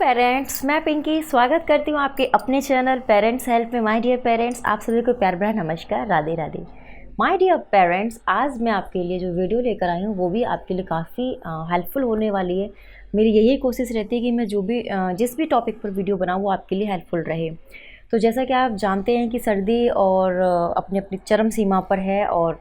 Parents, मैं पिंकी स्वागत करती हूँ आपके अपने चैनल पेरेंट्स हेल्प में। माय डियर पेरेंट्स, आप सभी को प्यार भरा नमस्कार, Radhe Radhe. My dear parents, आज मैं आपके लिए जो वीडियो लेकर आई हूँ वो भी आपके लिए काफ़ी हेल्पफुल होने वाली है। मेरी यही कोशिश रहती है कि मैं जिस भी टॉपिक पर वीडियो बनाऊँ वो आपके लिए हेल्पफुल रहे। तो जैसा कि आप जानते हैं कि सर्दी और अपनी अपनी चरम सीमा पर है, और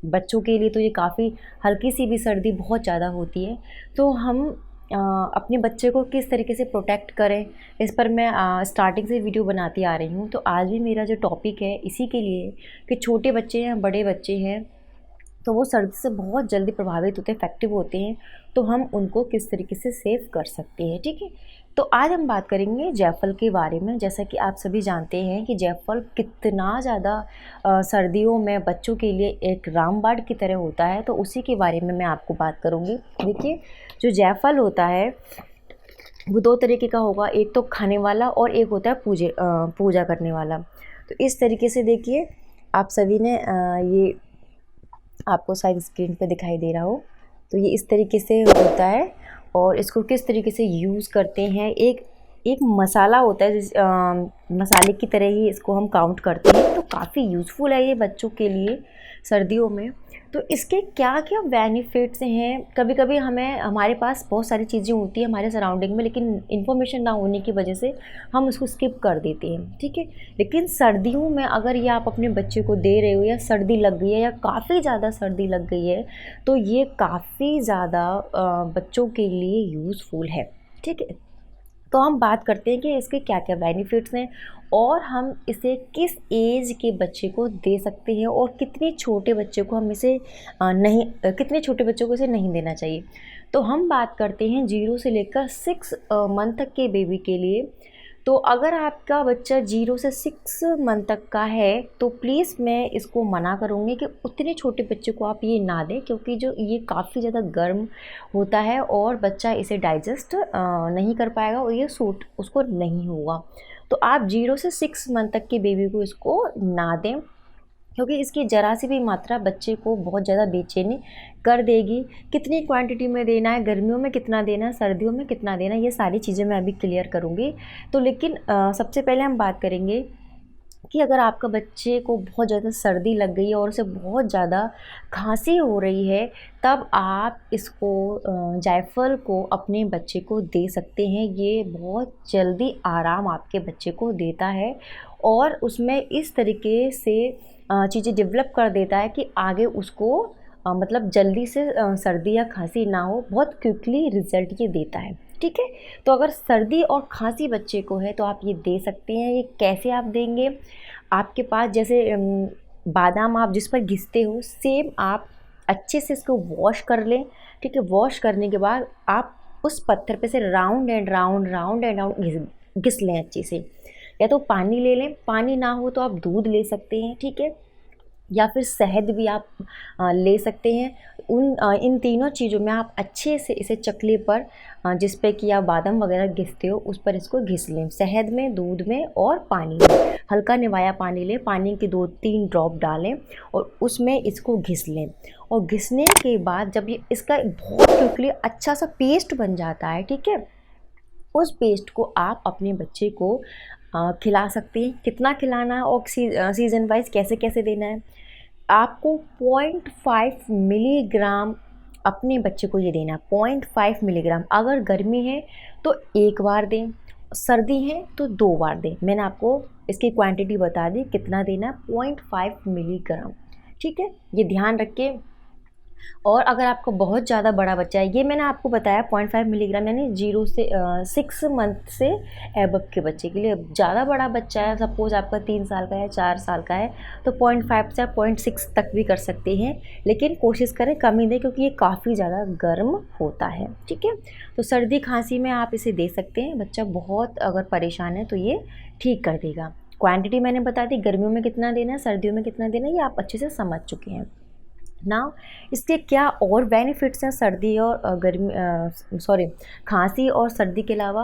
बच्चों के लिए तो ये काफ़ी हल्की सी भी सर्दी बहुत ज़्यादा होती है। तो हम अपने बच्चे को किस तरीके से प्रोटेक्ट करें, इस पर मैं स्टार्टिंग से वीडियो बनाती आ रही हूँ। तो आज भी मेरा जो टॉपिक है इसी के लिए कि छोटे बच्चे हैं, बड़े बच्चे हैं, तो वो सर्दी से बहुत जल्दी प्रभावित होते हैं, इफेक्टिव होते हैं। तो हम उनको किस तरीके से सेव कर सकते हैं, ठीक है। तो आज हम बात करेंगे जायफल के बारे में। जैसा कि आप सभी जानते हैं कि जायफल कितना ज़्यादा सर्दियों में बच्चों के लिए एक रामबाण की तरह होता है, तो उसी के बारे में मैं आपको बात करूँगी। देखिए, जो जायफल होता है वो दो तरीके का होगा, एक तो खाने वाला और एक होता है पूजा करने वाला। तो इस तरीके से देखिए, आप सभी ने ये आपको शायद स्क्रीन पे दिखाई दे रहा हो, तो ये इस तरीके से होता है। और इसको किस तरीके से यूज़ करते हैं, एक एक मसाला होता है मसाले की तरह ही इसको हम काउंट करते हैं। तो काफ़ी यूज़फुल है ये बच्चों के लिए सर्दियों में। तो इसके क्या क्या बेनिफिट्स हैं। कभी कभी हमारे पास बहुत सारी चीज़ें होती हैं हमारे सराउंडिंग में, लेकिन इन्फॉर्मेशन ना होने की वजह से हम उसको स्किप कर देते हैं, ठीक है। लेकिन सर्दियों में अगर ये आप अपने बच्चे को दे रहे हो, या सर्दी लग गई है या काफ़ी ज़्यादा सर्दी लग गई है, तो ये काफ़ी ज़्यादा बच्चों के लिए यूज़फुल है, ठीक है। तो हम बात करते हैं कि इसके क्या क्या बेनिफिट्स हैं, और हम इसे किस एज के बच्चे को दे सकते हैं, और कितने छोटे बच्चे को हम इसे कितने छोटे बच्चों को इसे नहीं देना चाहिए। तो हम बात करते हैं 0 से लेकर 6 मंथ तक के बेबी के लिए। तो अगर आपका बच्चा 0 से 6 मंथ तक का है, तो प्लीज़ मैं इसको मना करूँगी कि उतने छोटे बच्चे को आप ये ना दें, क्योंकि जो ये काफ़ी ज़्यादा गर्म होता है और बच्चा इसे डाइजेस्ट नहीं कर पाएगा और ये सूट उसको नहीं होगा। तो आप 0 से 6 मंथ तक के बेबी को इसको ना दें, क्योंकि इसकी ज़रा सी भी मात्रा बच्चे को बहुत ज़्यादा बेचैनी कर देगी। कितनी क्वांटिटी में देना है, गर्मियों में कितना देना है, सर्दियों में कितना देना है, ये सारी चीज़ें मैं अभी क्लियर करूँगी। तो लेकिन सबसे पहले हम बात करेंगे कि अगर आपका बच्चे को बहुत ज़्यादा सर्दी लग गई है और उसे बहुत ज़्यादा खांसी हो रही है, तब आप इसको जायफल को अपने बच्चे को दे सकते हैं। ये बहुत जल्दी आराम आपके बच्चे को देता है, और उसमें इस तरीके से चीज़ें डेवलप कर देता है कि आगे उसको मतलब जल्दी से सर्दी या खांसी ना हो, बहुत क्विकली रिजल्ट ये देता है, ठीक है। तो अगर सर्दी और खांसी बच्चे को है तो आप ये दे सकते हैं। ये कैसे आप देंगे, आपके पास जैसे बादाम आप जिस पर घिसते हो, सेम आप अच्छे से इसको वॉश कर लें, ठीक है। वॉश करने के बाद आप उस पत्थर पे से round and round round and round घिस लें अच्छे से। या तो पानी ले लें, पानी ना हो तो आप दूध ले सकते हैं, ठीक है, या फिर शहद भी आप ले सकते हैं। इन तीनों चीज़ों में आप अच्छे से इसे चकले पर जिस पे कि आप बादाम वगैरह घिसते हो उस पर इसको घिस लें, शहद में, दूध में और पानी में। हल्का निवाया पानी लें, पानी के 2-3 ड्रॉप डालें और उसमें इसको घिस लें। और घिसने के बाद जब ये इसका बहुत क्विकली अच्छा सा पेस्ट बन जाता है, ठीक है, उस पेस्ट को आप अपने बच्चे को खिला सकते हैं। कितना खिलाना है और सीज़न वाइज कैसे कैसे देना है, आपको 0.5 मिलीग्राम अपने बच्चे को ये देना है। 0.5 मिलीग्राम। अगर गर्मी है तो एक बार दें, सर्दी है तो 2 बार दें। मैंने आपको इसकी क्वांटिटी बता दी कितना देना है, 0.5 मिलीग्राम, ठीक है, ये ध्यान रखिए। और अगर आपको बहुत ज़्यादा बड़ा बच्चा है, ये मैंने आपको बताया 0.5 मिलीग्राम, यानी 0 से 6 मंथ से एबव के बच्चे के लिए। ज़्यादा बड़ा बच्चा है, सपोज़ आपका 3 साल का है, 4 साल का है, तो 0.5 से आप 0.6 तक भी कर सकते हैं, लेकिन कोशिश करें कम ही दें, क्योंकि ये काफ़ी ज़्यादा गर्म होता है, ठीक है। तो सर्दी खांसी में आप इसे दे सकते हैं। बच्चा बहुत अगर परेशान है तो ये ठीक कर देगा। क्वांटिटी मैंने बता दी, गर्मियों में कितना देना है, सर्दियों में कितना देना है, ये आप अच्छे से समझ चुके हैं ना। इसके क्या और बेनिफिट्स हैं सर्दी और खांसी और सर्दी के अलावा।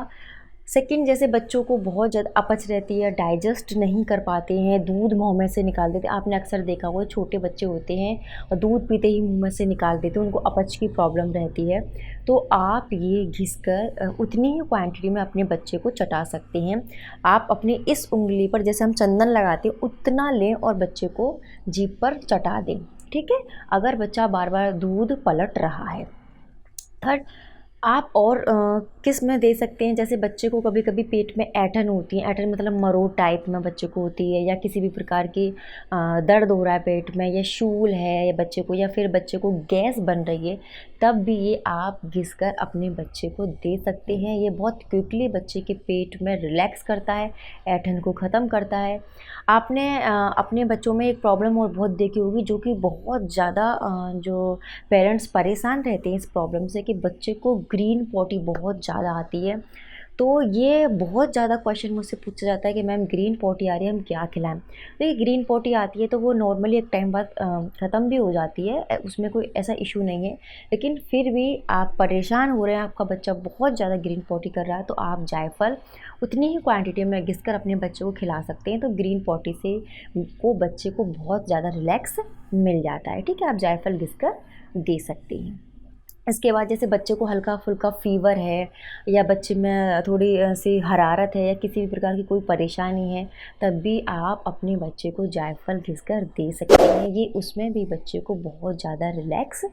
सेकंड, जैसे बच्चों को बहुत ज़्यादा अपच रहती है, डाइजेस्ट नहीं कर पाते हैं, दूध मुँह में से निकाल देते हैं। आपने अक्सर देखा होगा छोटे बच्चे होते हैं और दूध पीते ही मुँह में से निकाल देते हैं, उनको अपच की प्रॉब्लम रहती है। तो आप ये घिसकर उतनी ही क्वांटिटी में अपने बच्चे को चटा सकते हैं। आप अपने इस उंगली पर जैसे हम चंदन लगाते हैं उतना लें और बच्चे को जीभ पर चटा दें, ठीक है, अगर बच्चा बार बार दूध पलट रहा है। थर्ड, आप और किस में दे सकते हैं, जैसे बच्चे को कभी कभी पेट में ऐंठन होती है, ऐंठन मतलब मरोड़ टाइप में बच्चे को होती है, या किसी भी प्रकार की दर्द हो रहा है पेट में, या शूल है या बच्चे को, या फिर बच्चे को गैस बन रही है, तब भी ये आप घिसकर अपने बच्चे को दे सकते हैं। ये बहुत क्विकली बच्चे के पेट में रिलैक्स करता है, ऐंठन को ख़त्म करता है। आपने अपने बच्चों में एक प्रॉब्लम और बहुत देखी होगी, जो कि बहुत ज़्यादा जो पेरेंट्स परेशान रहते हैं इस प्रॉब्लम से, कि बच्चे को ग्रीन पॉटी बहुत ज़्यादा आती है। तो ये बहुत ज़्यादा क्वेश्चन मुझसे पूछा जाता है कि मैम ग्रीन पॉटी आ रही है, हम क्या खिलाएं। देखिए, ग्रीन पॉटी आती है तो वो नॉर्मली एक टाइम बाद ख़त्म भी हो जाती है, उसमें कोई ऐसा इशू नहीं है। लेकिन फिर भी आप परेशान हो रहे हैं, आपका बच्चा बहुत ज़्यादा ग्रीन पॉटी कर रहा है, तो आप जायफल उतनी ही क्वांटिटी में घिसकर अपने बच्चे को खिला सकते हैं। तो ग्रीन पॉटी से वो बच्चे को बहुत ज़्यादा रिलैक्स मिल जाता है, ठीक है। आप जायफल घिसकर दे सकते हैं। इसके बाद जैसे बच्चे को हल्का फुल्का फ़ीवर है, या बच्चे में थोड़ी सी हरारत है, या किसी भी प्रकार की कोई परेशानी है, तब भी आप अपने बच्चे को जायफल घिसकर दे सकते हैं। ये उसमें भी बच्चे को बहुत ज़्यादा रिलैक्स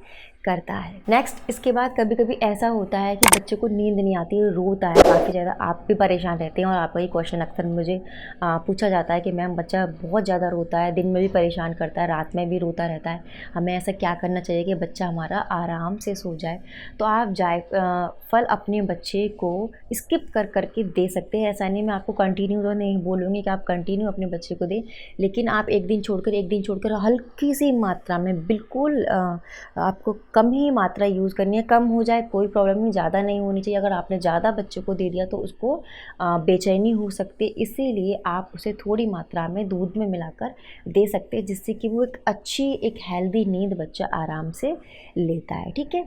करता है। नेक्स्ट, इसके बाद कभी कभी ऐसा होता है कि बच्चे को नींद नहीं आती है, रोता है काफ़ी ज़्यादा, आप भी परेशान रहते हैं, और आपका ये क्वेश्चन अक्सर मुझे पूछा जाता है कि मैम बच्चा बहुत ज़्यादा रोता है, दिन में भी परेशान करता है, रात में भी रोता रहता है, हमें ऐसा क्या करना चाहिए कि बच्चा हमारा आराम से सो जाए। तो आप जायफल अपने बच्चे को स्किप कर करके दे सकते हैं। ऐसा नहीं, मैं आपको कंटिन्यू तो नहीं बोलूँगी कि आप कंटिन्यू अपने बच्चे को दें, लेकिन आप एक दिन छोड़कर हल्की सी मात्रा में, बिल्कुल आपको कम ही मात्रा यूज़ करनी है। कम हो जाए कोई प्रॉब्लम नहीं, ज़्यादा नहीं होनी चाहिए। अगर आपने ज़्यादा बच्चे को दे दिया तो उसको बेचैनी हो सकती है, इसीलिए आप उसे थोड़ी मात्रा में दूध में मिलाकर दे सकते हैं, जिससे कि वो एक अच्छी, एक हेल्दी नींद बच्चा आराम से लेता है, ठीक है।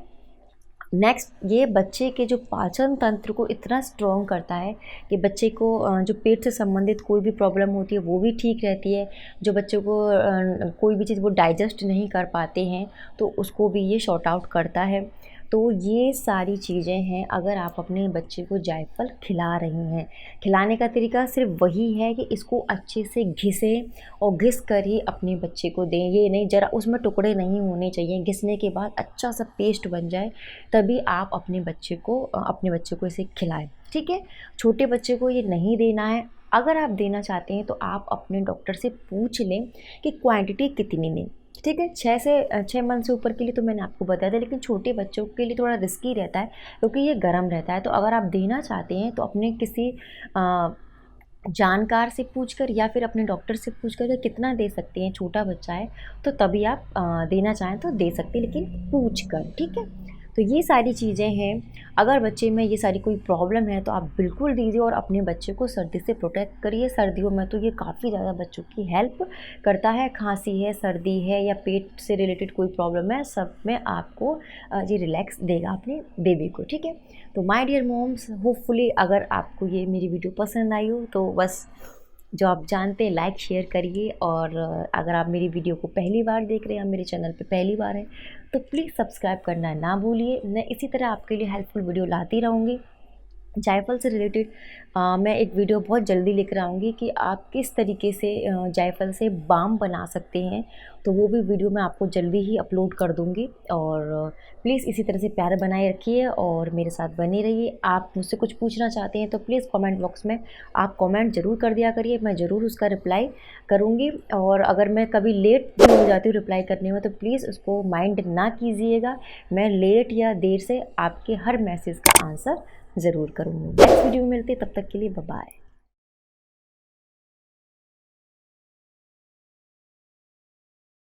नेक्स्ट, ये बच्चे के जो पाचन तंत्र को इतना स्ट्रॉन्ग करता है कि बच्चे को जो पेट से संबंधित कोई भी प्रॉब्लम होती है वो भी ठीक रहती है। जो बच्चे को कोई भी चीज़ वो डाइजेस्ट नहीं कर पाते हैं तो उसको भी ये शॉर्ट आउट करता है। तो ये सारी चीज़ें हैं अगर आप अपने बच्चे को जायफल खिला रही हैं। खिलाने का तरीका सिर्फ वही है कि इसको अच्छे से घिसें और घिस कर ही अपने बच्चे को दें। ये नहीं, ज़रा उसमें टुकड़े नहीं होने चाहिए, घिसने के बाद अच्छा सा पेस्ट बन जाए तभी आप अपने बच्चे को इसे खिलाएं, ठीक है। छोटे बच्चे को ये नहीं देना है। अगर आप देना चाहते हैं तो आप अपने डॉक्टर से पूछ लें कि क्वांटिटी कितनी दें, ठीक है। 6 मंथ से ऊपर के लिए तो मैंने आपको बताया था, लेकिन छोटे बच्चों के लिए थोड़ा रिस्की रहता है क्योंकि ये गर्म रहता है। तो अगर आप देना चाहते हैं तो अपने किसी जानकार से पूछकर या फिर अपने डॉक्टर से पूछकर कि कितना दे सकते हैं, छोटा बच्चा है तो तभी आप देना चाहें तो दे सकते हैं, लेकिन पूछ कर, ठीक है। तो ये सारी चीज़ें हैं। अगर बच्चे में ये सारी कोई प्रॉब्लम है तो आप बिल्कुल दीजिए और अपने बच्चे को सर्दी से प्रोटेक्ट करिए। सर्दियों में तो ये काफ़ी ज़्यादा बच्चों की हेल्प करता है। खांसी है, सर्दी है या पेट से रिलेटेड कोई प्रॉब्लम है, सब में आपको ये रिलैक्स देगा अपने बेबी को, ठीक है। तो माय डियर मॉम्स, होपफुली अगर आपको ये मेरी वीडियो पसंद आई हो तो बस जो आप जानते हैं लाइक शेयर करिए, और अगर आप मेरी वीडियो को पहली बार देख रहे हैं, मेरे चैनल पे पहली बार है तो प्लीज़ सब्सक्राइब करना ना भूलिए। मैं इसी तरह आपके लिए हेल्पफुल वीडियो लाती रहूँगी। जायफल से रिलेटेड मैं एक वीडियो बहुत जल्दी लेकर आऊँगी कि आप किस तरीके से जायफल से बाम बना सकते हैं, तो वो भी वीडियो मैं आपको जल्दी ही अपलोड कर दूँगी। और प्लीज़ इसी तरह से प्यार बनाए रखिए और मेरे साथ बने रहिए। आप मुझसे कुछ पूछना चाहते हैं तो प्लीज़ कमेंट बॉक्स में आप कमेंट ज़रूर कर दिया करिए, मैं ज़रूर उसका रिप्लाई करूँगी। और अगर मैं कभी लेट भी हो जाती हूँ रिप्लाई करने में तो प्लीज़ उसको माइंड ना कीजिएगा, मैं लेट या देर से आपके हर मैसेज का आंसर ज़रूर करूँगी। नेक्स्ट वीडियो में मिलते हैं, तब तक के लिए बाय बाय।